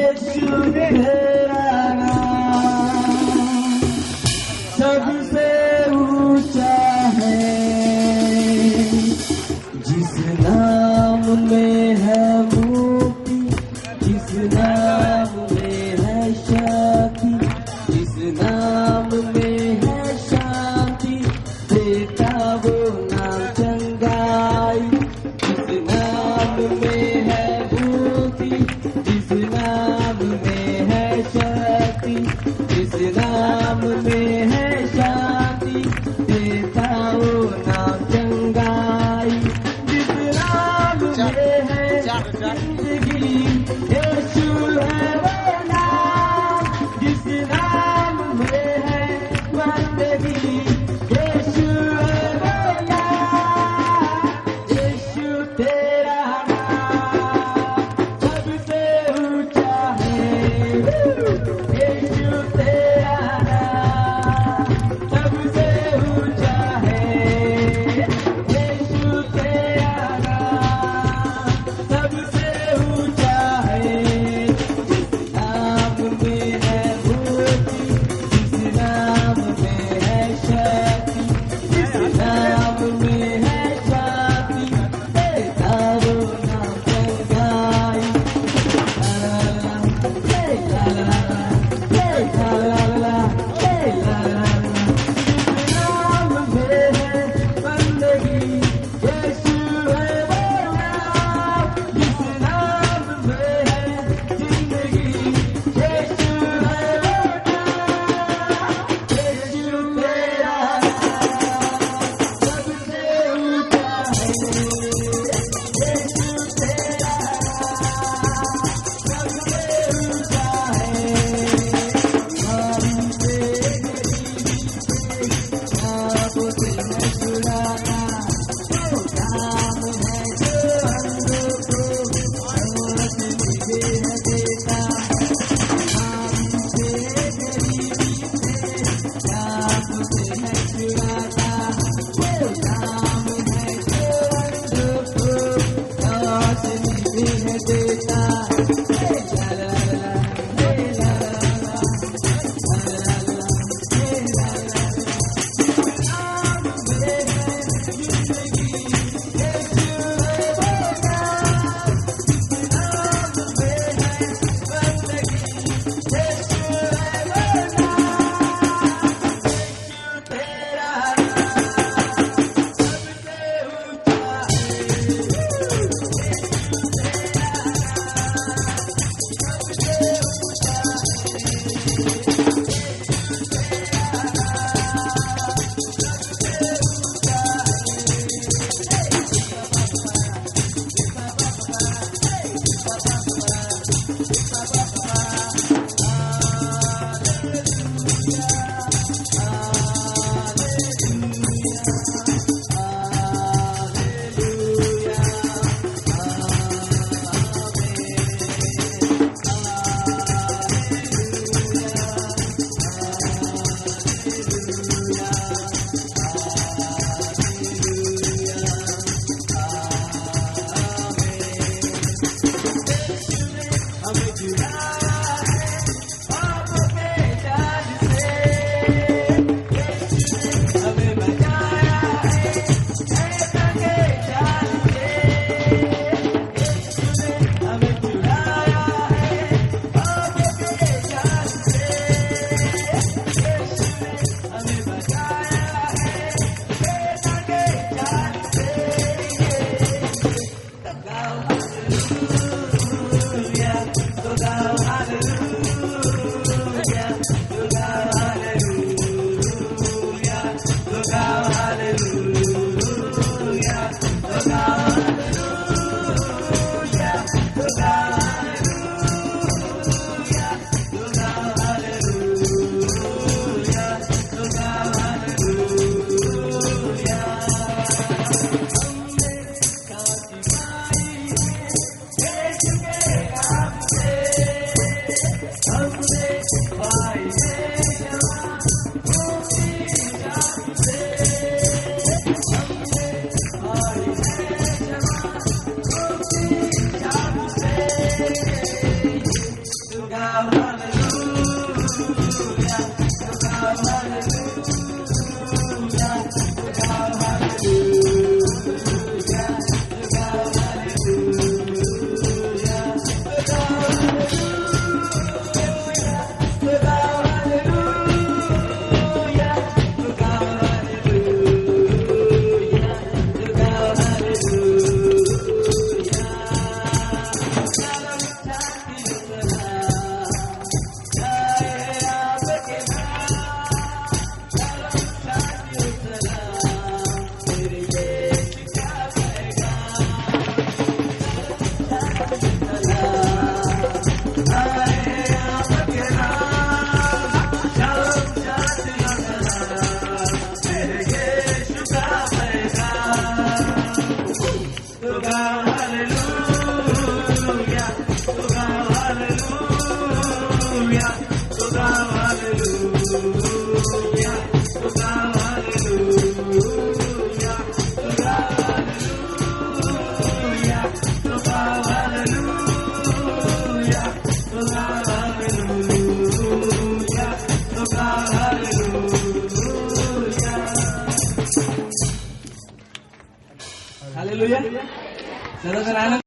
यीशु तेरा नाम सबसे ऊंचा है, जिस नाम में है मुक्ति, जिस नाम में है शक्ति, जिस नाम में है शांति, देता वो नाम चंगाई। जिस नाम में है मुक्ति, जिस नाम में है शक्ति, जिस नाम में है शांति, देता वो नाम चंगाई। जिस नाम में है जिंदगी, यीशु है वो नाम। जिस नाम में है बंदगी, यीशु है वो नाम। यीशु तेरा नाम सबसे ऊंचा है, यीशु तेरा नाम सबसे ऊंचा है, यीशु तेरा नाम सबसे ऊंचा है। जिस नाम में है मुक्ति, जिस नाम में है शक्ति, जिस नाम में है शांति, देता वो नाम चंगाई। नाम में है बंदगी, यीशु है वो नाम। जिस नाम में है जिंदगी, यीशु है वो नाम। यीशु तेरा नाम सबसे ऊंचा है, यीशु तेरा नाम सबसे ऊंचा हालेलुया. चला तर आनंद